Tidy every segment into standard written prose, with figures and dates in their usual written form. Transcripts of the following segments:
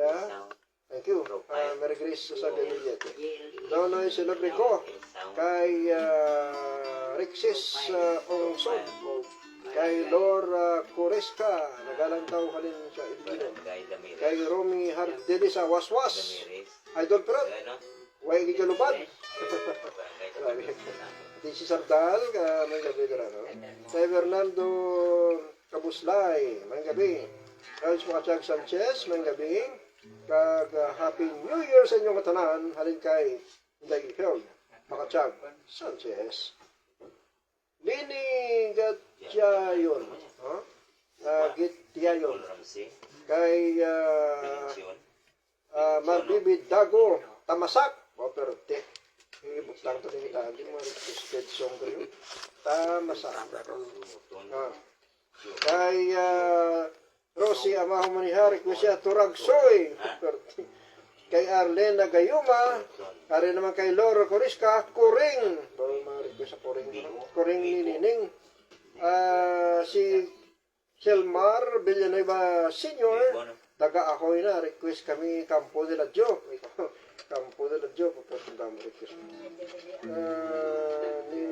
Yeah. Thank you. Merry Christmas sa Juliet. Doon ay celebrate ko kay Rexis Ongson, kay Laura Coresca, nagalang tao kalin sa Ilino, kay Romy Hardeli sa Waswas, Idol Perot, way gigalubad. Di si Sardal, may gabi na no? Kay Fernando Kabuslay, may gabi. Kay Smakachag Sanchez, may gabi. Kag Happy New Year sa inyong katanan, halin kay Inday Hill, Makachag Sanchez. Lini Gatyayon, Gityayon, kay Marbibid Dago, Tamasak, pero ibutang ito din kita, hindi mo requested song kayo, Tamasak. Kay Rosie Amaho Maniha, request siya, Turagsoy, kay Arlena Gayuma, kari naman kay Laura Corisca, Kuring, bago mga request sa Kuring, Kuring Ninining, si Selmar Villanueva Senior, taga Ahoy na, request kami Campo de la Jo, Campo de la Jo, papunta mo request ni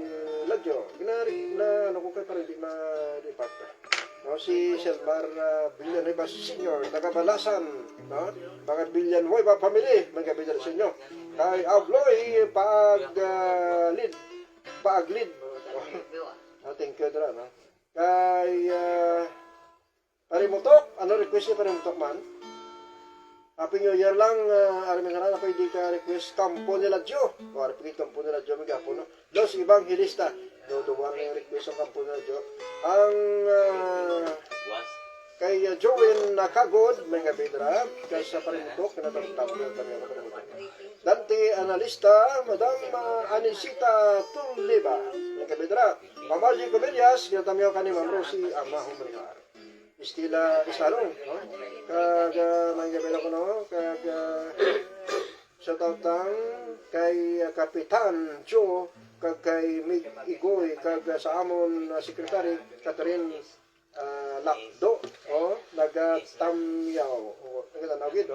la Jo, ginari na, ano ko kayo para hindi ma-repacta. No, si Selmar Villanueva Senior, taga Balasan, no? Bakit Villanueva family, may gabi sa inyo. Kay Abloy, Paaglid. Thank you, Dra, no? Kay Parimutok, ano request niya Parimutok man? Happy New Year lang, araming na pwede ka request Campo de la Jo. O, repeat Campo de la Jo, may gapo, no? Dos ibang hilista. Doduwa na yung request ng Campo de la Jo. Ang kay Joel Nakagod, may ngabidra, kay sa Parimutok, kinatapos yung kanyang Parimutok. Dante Analista, Madam Anisita Tuliba, may ngabidra. Pamarji Comedias, kinatapos yung kanyang Rosie Amaho Manihar. Istila Isarong, no? Kag may ngabidra ko, no? Kag sa tautang kay Kapitan Joe, kag kay Mig Igoy, kag sa amon sekretary Catherine Lakdo, nagatamyaw, nagatanawid,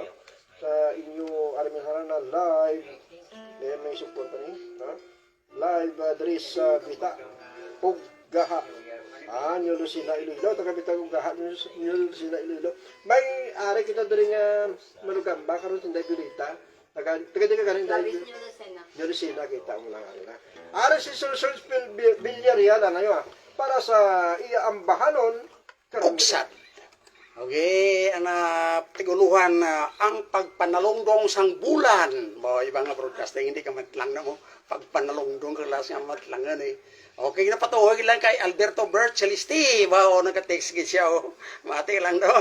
sa inyo arimin na live, may support pa niya, live address sa Bita, Puggaha, New Lucina Iloilo, taga-Bita Puggaha, New Lucina Iloilo. May ari kita dari nga Marugamba, karon tinday Bilita, taga-taga galing dahil New Lucina, kita mo lang ari na. Ari si Sir Villarreal, ano yun, para sa iaambahanon, Uksat. Okay, tiguluhan ang pagpanalongdong sang bulan. Ibang nga broadcasting, hindi ka matlang na mo. Pagpanalongdong ka lang siya matlangan eh. Okay, napatuhoy lang kay Alberto Bert Celisti. Nagka-text siya. Mati lang daw.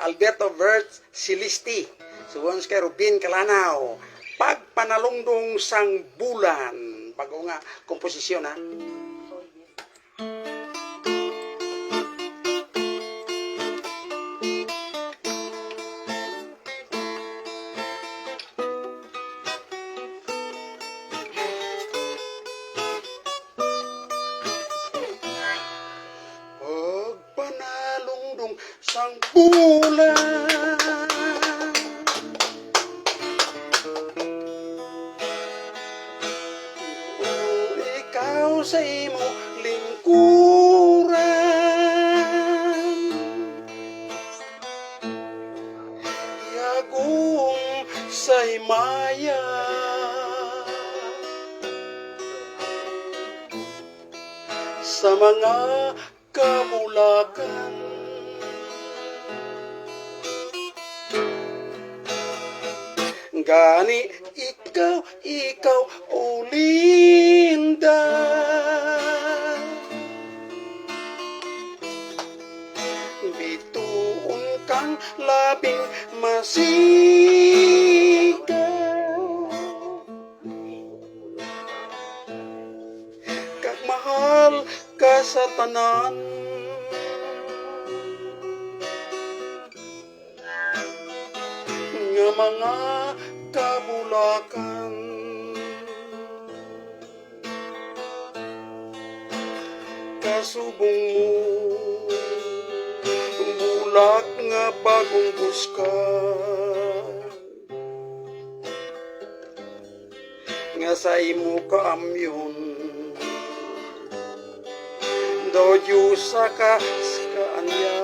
Alberto Bert Celisti. Suwans kay Rubin Kalanaw. Pagpanalongdong sang bulan. Bago nga komposisyon ha. Sang bulan ikaw sa imo lingkuran yagong sa himaya sa mga kabulakan gani ikaw o linda bituon kang labing masigaw kag mahal ka sa tanan nga mga kabulakan kasubong mo bulak nga bagong buska nga sa imo kaamyon doju sa kaanya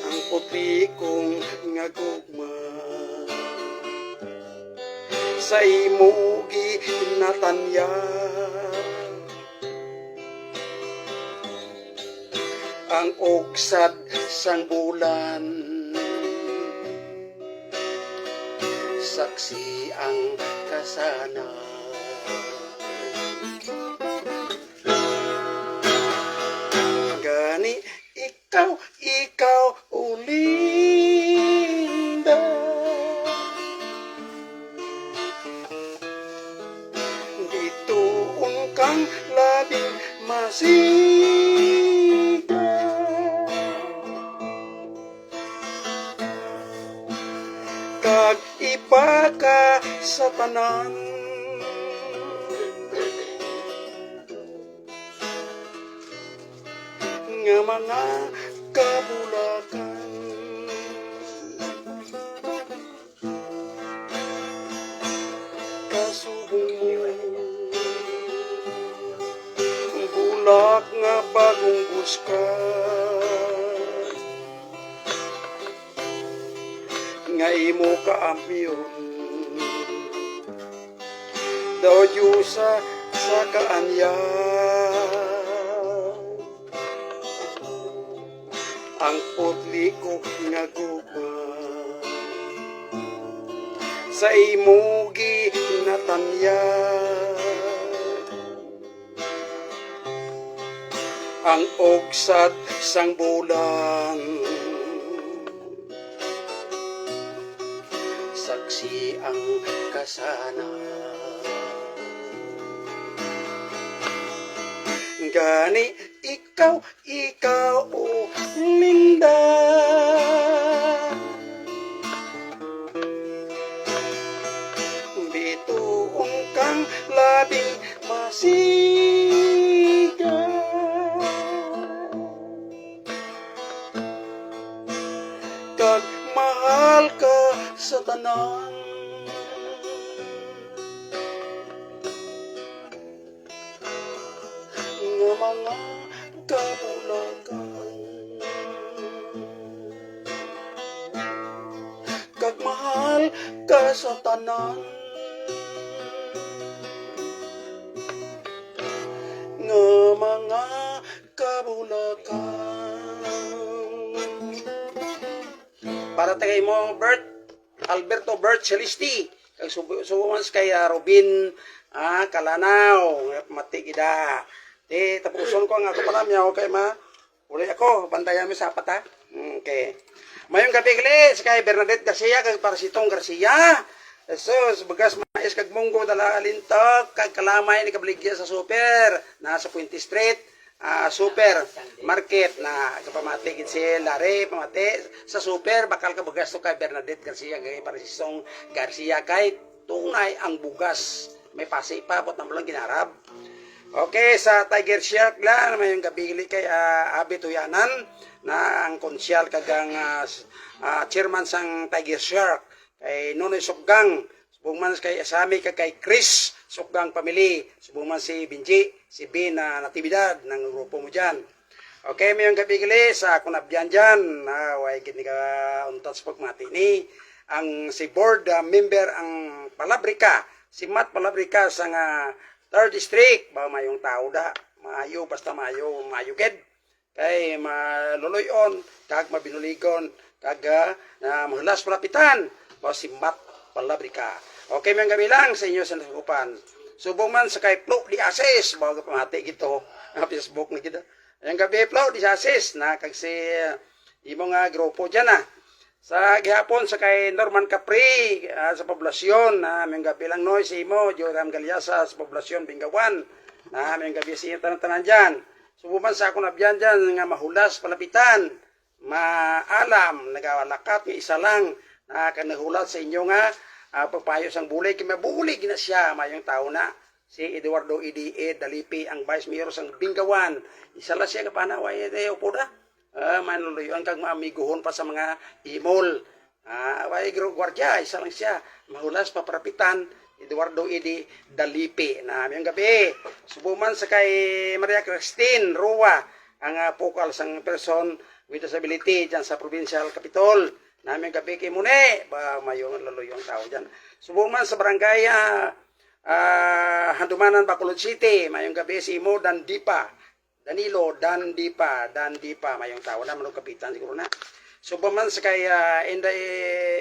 ang puti kong nga gugma sa imo ginatanya ang uksad sang bulan saksi ang kasana gani ikaw ulinda dituon kang labing masiga kag ipaka sa tanan nga mga kabulakan kasubong mo bulak nga bagong buskan nga imo kaampiyon daw sa kaanya ang putli ko nga gugma sa imo ginatanya ang uksad sang bulan saksi ang kasana gani ikaw o linda bituong kang labing masiga kag mahal ka sa tanan nga mga kabulakan kag mahal ka sa tanan nga mga kabulakan para tagay mo Bert Alberto Bert Celisti kag subuman kay Robin Kalanaw matigida tapuson ko nga ako pala miyaw kay uli ako bantayan mo sa pata okay mayong gabi gali kay Bernadette Garcia kag Parasitong Garcia sus bagas mais kag munggo dala alintok kag kalamay ni kabaligya sa super nasa Puente Street super market na kapamati gid si Lare pamati sa super bakal ka bugas to kay Bernadette Garcia kay Parasitong Garcia kay tunay ang bugas may pasi pa bot na lang ginarab. Okay, sa Tiger Shark lang, may yung gabili kay Abi Tuyanan na ang konsyal kagang chairman sang Tiger Shark kay Nonoy Sukgang, subong kay Asami kay Chris Sukgang Family, subong si Binji, si Bin na natibidad ng grupo mo dyan. Okay, may yung gabili sa kunabyan dyan, way kini ka untats pagmati ni ang si board member ang Palabrika, si Matt Palabrika sang 3rd District, ba mayong tao da, mayo, basta mayo ked, kay maluluyon, kag mabinuligon, kag na mahulas palapitan, ba si Matt Palabrika. Okay, may gabilang sa inyo sa nasakupan. Subong man sa kay Flo di Ases, ba pamati gito, Facebook na kita. Yung gabi Flo di Ases, na kag si imong grupo dyan sa gihapon sa kay Norman Capri sa poblasyon na may gabi lang noy si Imo Joram Galyasa sa poblasyon Bingawan na may gabi si tanan-tanan dyan subuman sa ako nabyan dyan nga mahulas palapitan maalam nagawalakat nga isa lang na kanahulat sa inyo nga pagpayo sang bulay kay mabulig na siya mayong tao na si Eduardo E.D.E. Dalipi ang Vice Mayor sang Bingawan isa la siya kapana way upo da manluluyon kag maamiguhon pa sa mga imol Way gwardiya, isa lang siya. Mahulas paparapitan, Eduardo Edi Dalipi. Na mayong gabi, subuman sa kay Maria Christine Rua, ang pokal sang person with disability dyan sa provincial capitol. Na mayong gabi kay Mune, ba mayong laluyong tao dyan. Subuman sa barangay Handumanan, Bacolod City, mayong gabi si Mo Dandipa. Danilo Dandipa, mayong tao na, manong kapitan siguro na. Subuman sa kay Inday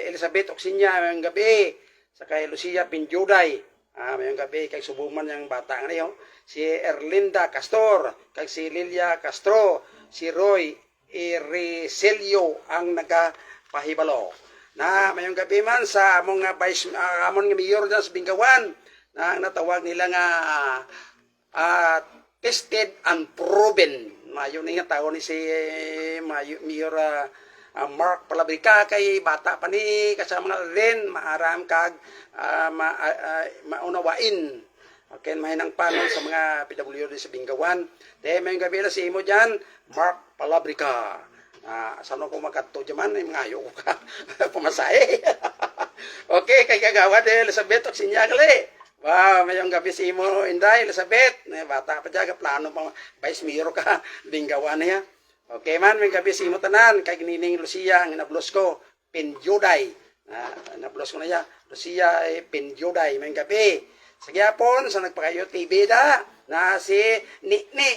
Elizabeth Oxinya, mayong gabi. Sa kay Lucia Pinjuday, mayong gabi. Kay subuman yung bata nga niyo. Si Erlinda Castor, kay si Lilia Castro, si Roy Iricelio ang nagapahibalo. Na mayong gabi man sa among amon nga mayor dyan sa Bingawan, na natawag nila nga tested and proven. Mayo ni nga tao ni si Mayor Mark Palabrica kay bata pa ni kasama nga rin maaram kag maunawain. Okay, mahinang panon sa mga PWD sa Bingawan. Dahil may gabi na si imo dyan, Mark Palabrica. Saan ko magkato dyan, mga ayaw ko ka pumasahe. Okay, kay kagawa de Elizabeth o sinyagali. Wow, mayong gabi si imo Inday Elizabeth. Bata pa dyan, plano pa Vice Mayor ka, Bingawan niya. Okay man, may gabi si imo tanan, kay Nining Lucia, ang inablos ko, Pinjuday. Inablos ko na niya, Lucia Pinjuday, may gabi. Sa gyapon, sa nagpakayo TV da, na si Nini,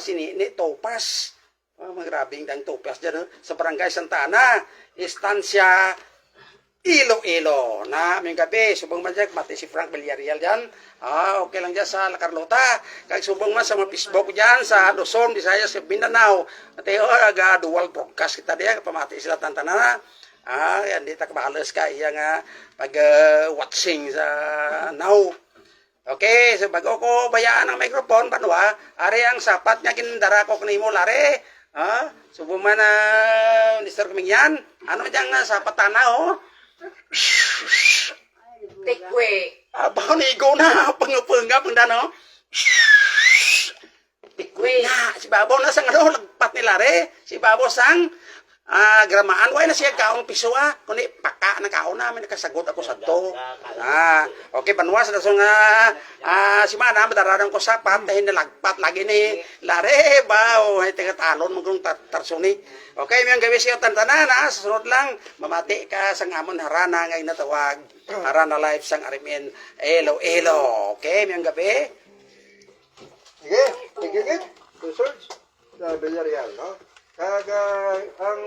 si Nini Topas. Magrabing dang Topas dyan, sa Barangay Santa Ana, Estancia Iloilo. Na may gabi, subong man dyan, mati si Frank Villarreal dyan. Okay lang dyan sa La Carlota. Kaya subong man sa mga Facebook dyan, sa Luzon, Visayas, sa Mindanao. At dual broadcast kita diya, pamati sila tantanana. Yan, di takabalas ka, iya nga, pag-watching sa now. Okay, so bago ko bayaan ang microphone, panwa, ari ang sapat nga kinandara ko kanimo, lare. Subong man Mr. Kumingyan, ano dyan nga sapat tanaw? Tikwe. Abaw ni Igo na, pangapanga, pangdano. Tikwe. Na, si Babaw na sang lagpat ni Lare. Si Babaw sang gramaan. Way na siya kaong piso kundi paka na kaon namin, nakasagot ako sa to. Okay, panwas na so nga, si Mana, madararan ko sapat, dahil nalagpat lagi ni Lare, baw, ay talon mo kung tarsuni. Okay, may ang gabi siya tantanan, susunod lang, mamati ka sang amon harana, ngayon natawag, harana live sang arimin, elo. Okay, may ang gabi. Sige, tigigit. Research sa Villarreal, no? Kaga ang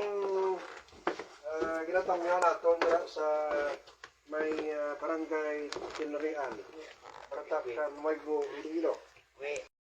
ginatang nga nato sa may barangay Tinurian. Para sa Nuevo Iloilo.